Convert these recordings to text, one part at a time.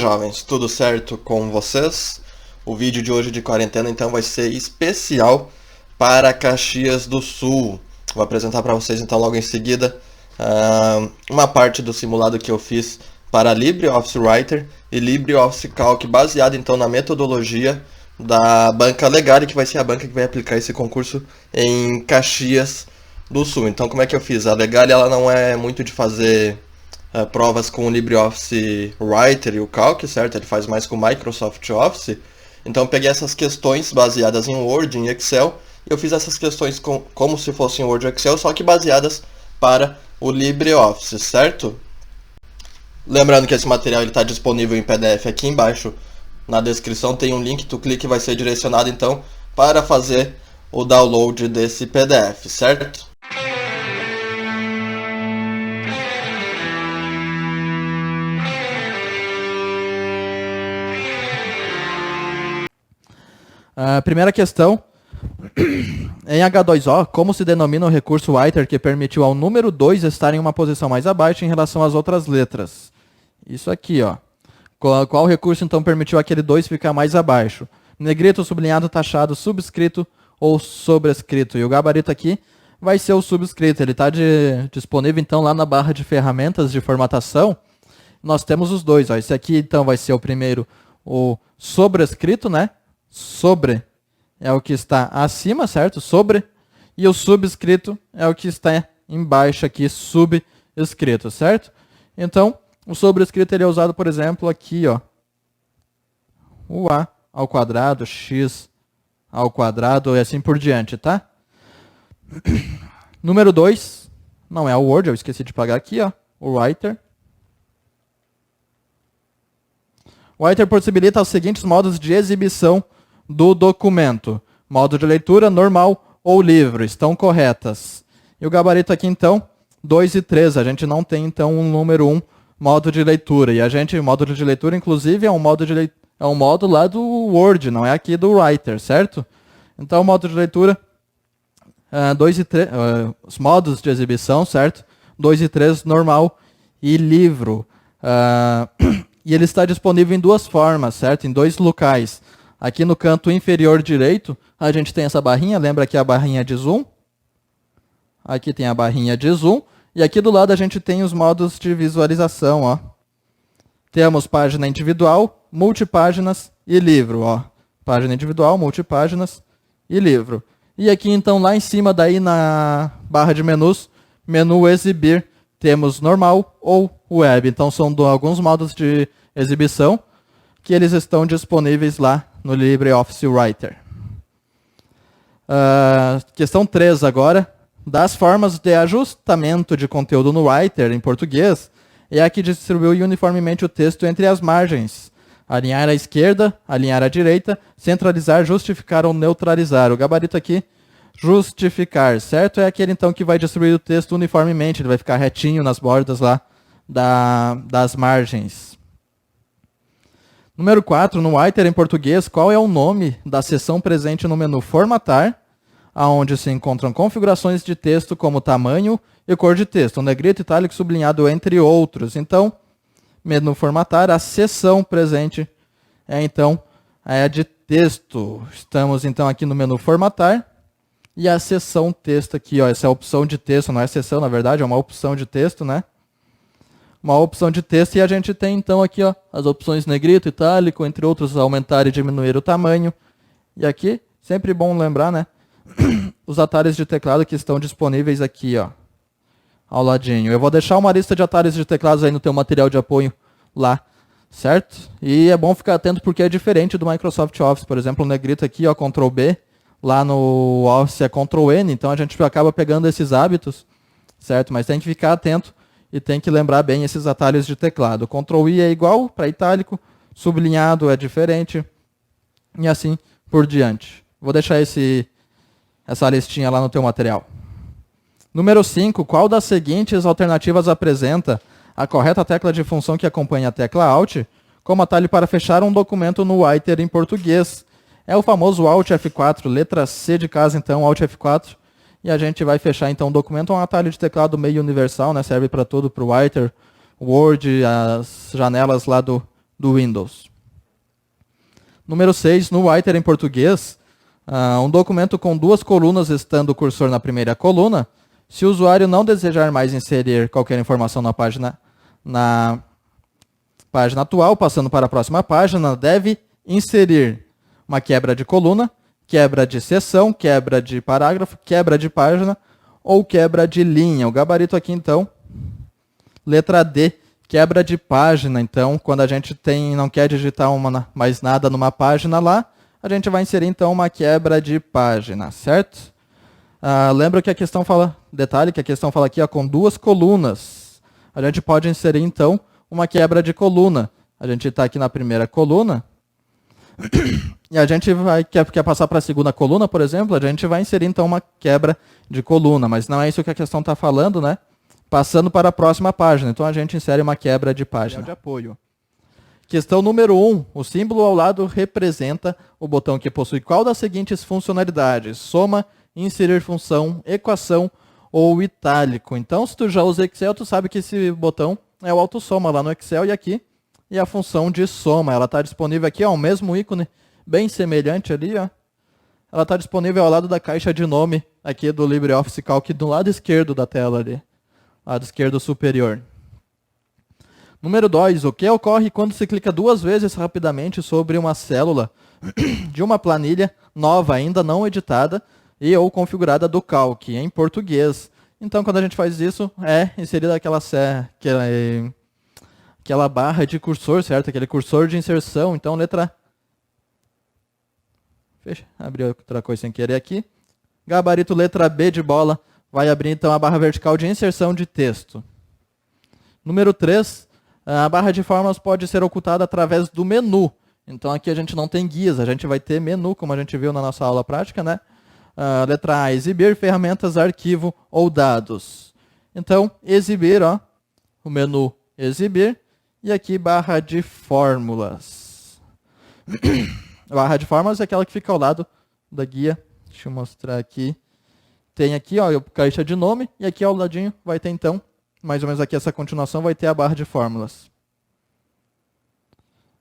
aí, jovens, tudo certo com vocês? O vídeo de hoje de quarentena então vai ser especial para Caxias do Sul. Vou apresentar para vocês então logo em seguida uma parte do simulado que eu fiz para LibreOffice Writer e LibreOffice Calc, baseado então na metodologia da banca Legale, que vai ser a banca que vai aplicar esse concurso em Caxias do Sul. Então, como é que eu fiz? A Legale ela não é muito de fazer provas com o LibreOffice Writer e o Calc, certo? Ele faz mais com o Microsoft Office. Então eu peguei essas questões baseadas em Word, em Excel, e eu fiz essas questões como se fossem Word e Excel, só que baseadas para o LibreOffice, certo? Lembrando que esse material está disponível em PDF aqui embaixo. Na descrição tem um link, tu clica e vai ser direcionado então para fazer o download desse PDF, certo? A primeira questão, em H2O, como se denomina o recurso Writer que permitiu ao número 2 estar em uma posição mais abaixo em relação às outras letras? Isso aqui, ó. Qual recurso então permitiu aquele 2 ficar mais abaixo? Negrito, sublinhado, taxado, subscrito ou sobrescrito? E o gabarito aqui vai ser o subscrito. Ele está disponível então lá na barra de ferramentas de formatação. Nós temos os dois, ó. Esse aqui então vai ser o primeiro, o sobrescrito, né? Sobre é o que está acima, certo? Sobre. E o subscrito é o que está embaixo aqui, subscrito, certo? Então, o sobrescrito ele é usado, por exemplo, aqui, ó. O A ao quadrado, X ao quadrado e assim por diante, tá? Número 2, não é o Word, eu esqueci de pagar aqui, ó. O Writer. O Writer possibilita os seguintes modos de exibição do documento. Modo de leitura, normal ou livre. Estão corretas. E o gabarito aqui, então, 2 e 3. A gente não tem, então, um número 1, modo de leitura. E o modo de leitura, inclusive, é um modo lá do Word, não é aqui do Writer, certo? Então, o modo de leitura, 2 e 3, os modos de exibição, certo? 2 e 3, normal e livro. E ele está disponível em duas formas, certo? Em dois locais. Aqui no canto inferior direito, a gente tem essa barrinha, lembra aqui a barrinha de zoom? Aqui tem a barrinha de zoom. E aqui do lado a gente tem os modos de visualização, ó. Temos página individual, multipáginas e livro, ó. Página individual, multipáginas e livro. E aqui então lá em cima daí na barra de menus, menu exibir, temos normal ou web. Então são alguns modos de exibição que eles estão disponíveis lá no LibreOffice Writer. Questão 3 agora. Das formas de ajustamento de conteúdo no Writer, em português, é a que distribui uniformemente o texto entre as margens. Alinhar à esquerda, alinhar à direita, centralizar, justificar ou neutralizar. O gabarito aqui, justificar, certo? É aquele então que vai distribuir o texto uniformemente, ele vai ficar retinho nas bordas lá das margens. Número 4, no Writer em português, qual é o nome da seção presente no menu Formatar, onde se encontram configurações de texto como tamanho e cor de texto, negrito, itálico, sublinhado, entre outros. Então, menu Formatar, a seção presente é a de texto. Estamos então aqui no menu Formatar e a seção texto aqui, ó, essa é a opção de texto, não é seção na verdade, é uma opção de texto, né? Uma opção de texto e a gente tem então aqui, ó, as opções negrito, itálico, entre outros, aumentar e diminuir o tamanho. E aqui, sempre bom lembrar, né? Os atalhos de teclado que estão disponíveis aqui, ó, ao ladinho. Eu vou deixar uma lista de atalhos de teclados aí no teu material de apoio lá, certo? E é bom ficar atento porque é diferente do Microsoft Office. Por exemplo, o negrito aqui, ó, Ctrl B, lá no Office é Ctrl N, então a gente acaba pegando esses hábitos, certo? Mas tem que ficar atento e tem que lembrar bem esses atalhos de teclado. Ctrl I é igual para itálico, sublinhado é diferente e assim por diante. Vou deixar essa listinha lá no teu material. Número 5. Qual das seguintes alternativas apresenta a correta tecla de função que acompanha a tecla Alt como atalho para fechar um documento no Writer em português? É o famoso Alt F4, letra C de casa, então, Alt F4. E a gente vai fechar então o documento, um atalho de teclado meio universal, né? Serve para tudo, para o Writer, Word, as janelas lá do do Windows. Número 6, no Writer em português, um documento com duas colunas estando o cursor na primeira coluna, se o usuário não desejar mais inserir qualquer informação na página atual, passando para a próxima página, deve inserir uma quebra de coluna, quebra de seção, quebra de parágrafo, quebra de página ou quebra de linha. O gabarito aqui, então, letra D, quebra de página. Então, quando a gente não quer digitar mais nada numa página lá, a gente vai inserir, então, uma quebra de página, certo? Lembra que a questão fala, detalhe, que a questão fala aqui com duas colunas. A gente pode inserir, então, uma quebra de coluna. A gente está aqui na primeira coluna, e a gente quer passar para a segunda coluna, por exemplo, a gente vai inserir, então, uma quebra de coluna, mas não é isso que a questão está falando, né? Passando para a próxima página. Então, a gente insere uma quebra de página. De apoio. Questão número 1. O símbolo ao lado representa o botão que possui qual das seguintes funcionalidades? Soma, inserir função, equação ou itálico. Então, se tu já usa Excel, tu sabe que esse botão é o autossoma lá no Excel e aqui. E a função de soma. Ela está disponível aqui, ó, o mesmo ícone, bem semelhante ali, ó. Ela está disponível ao lado da caixa de nome aqui do LibreOffice Calc, do lado esquerdo da tela ali. Lado esquerdo superior. Número 2. O que ocorre quando se clica duas vezes rapidamente sobre uma célula de uma planilha nova, ainda não editada e ou configurada do Calc, em português? Então, quando a gente faz isso, é inserida aquela barra de cursor, certo? Aquele cursor de inserção. Então, letra... Fecha. Abri outra coisa sem querer aqui. Gabarito letra B de bola. Vai abrir, então, a barra vertical de inserção de texto. Número 3. A barra de fórmulas pode ser ocultada através do menu. Então, aqui a gente não tem guias. A gente vai ter menu, como a gente viu na nossa aula prática, né? Letra A, exibir, ferramentas, arquivo ou dados. Então, exibir, ó, o menu exibir. E aqui, barra de fórmulas. Barra de fórmulas é aquela que fica ao lado da guia. Deixa eu mostrar aqui. Tem aqui, ó, a caixa de nome. E aqui ao ladinho vai ter, então, mais ou menos aqui essa continuação, vai ter a barra de fórmulas.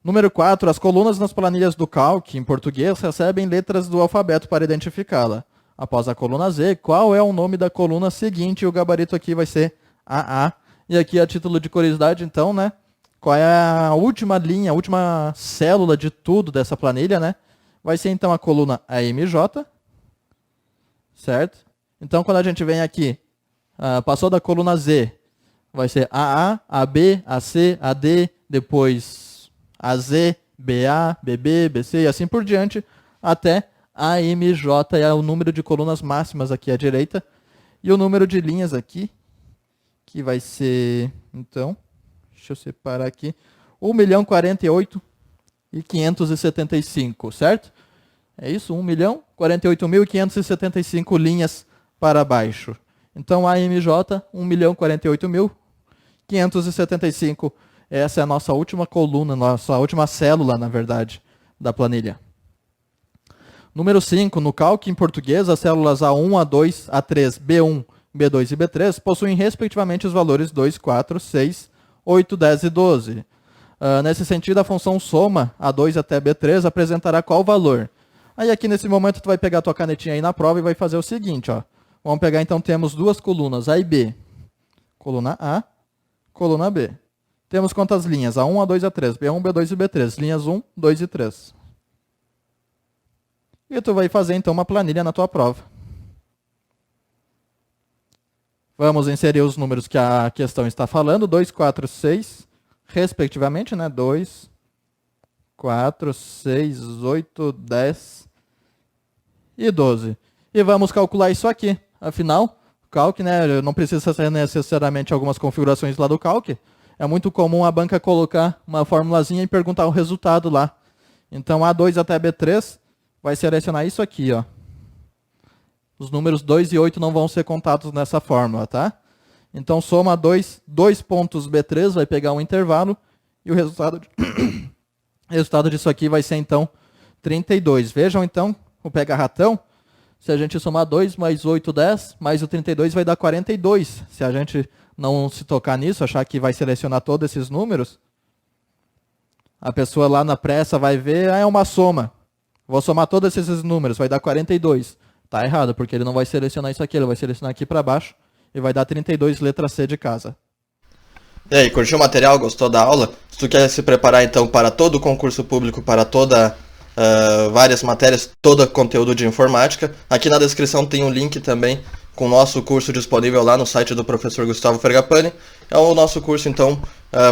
Número 4. As colunas nas planilhas do Calc, em português, recebem letras do alfabeto para identificá-la. Após a coluna Z, qual é o nome da coluna seguinte? O gabarito aqui vai ser AA. E aqui, a título de curiosidade, então, né? Qual é a última linha, a última célula de tudo dessa planilha, né? Vai ser, então, a coluna AMJ. Certo? Então, quando a gente vem aqui, passou da coluna Z, vai ser AA, AB, AC, AD, depois AZ, BA, BB, BC e assim por diante, até AMJ é o número de colunas máximas aqui à direita. E o número de linhas aqui, que vai ser, então, deixa eu separar aqui, 1.048.575, certo? É isso, 1.048.575 linhas para baixo. Então, AMJ, 1.048.575. Essa é a nossa última coluna, nossa última célula, na verdade, da planilha. Número 5. No Calc em português, as células A1, A2, A3, B1, B2 e B3 possuem respectivamente os valores 2, 4, 6, 8, 10 e 12. Nesse sentido, a função soma A2 até B3 apresentará qual valor? Aí aqui nesse momento tu vai pegar a tua canetinha aí na prova e vai fazer o seguinte, ó. Vamos pegar então, temos duas colunas, A e B. Coluna A, coluna B. Temos quantas linhas? A1, A2, A3, B1, B2 e B3. Linhas 1, 2 e 3. E tu vai fazer então uma planilha na tua prova. Vamos inserir os números que a questão está falando. 2, 4, 6, respectivamente, né? 2, 4, 6, 8, 10 e 12. E vamos calcular isso aqui. Afinal, o Calc, né? Não precisa ser necessariamente algumas configurações lá do Calc. É muito comum a banca colocar uma formulazinha e perguntar o resultado lá. Então, A2 até B3 vai selecionar isso aqui, ó. Os números 2 e 8 não vão ser contados nessa fórmula, tá? Então, soma 2 pontos B3, vai pegar um intervalo, e o resultado disso aqui vai ser, então, 32. Vejam, então, o pega-ratão. Se a gente somar 2 mais 8, 10, mais o 32 vai dar 42. Se a gente não se tocar nisso, achar que vai selecionar todos esses números, A pessoa lá na pressa vai ver, é uma soma. Vou somar todos esses números, vai dar 42. Tá errado, porque ele não vai selecionar isso aqui, ele vai selecionar aqui para baixo e vai dar 32 letra C de casa. E aí, curtiu o material? Gostou da aula? Se tu quer se preparar então para todo o concurso público, para várias matérias, todo conteúdo de informática, aqui na descrição tem um link também com o nosso curso disponível lá no site do professor Gustavo Fergapani. É o nosso curso então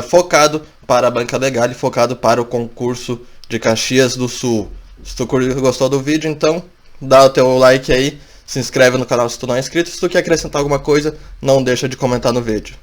focado para a banca legal e focado para o concurso de Caxias do Sul. Se tu gostou do vídeo, então dá o teu like aí, se inscreve no canal se tu não é inscrito. Se tu quer acrescentar alguma coisa, não deixa de comentar no vídeo.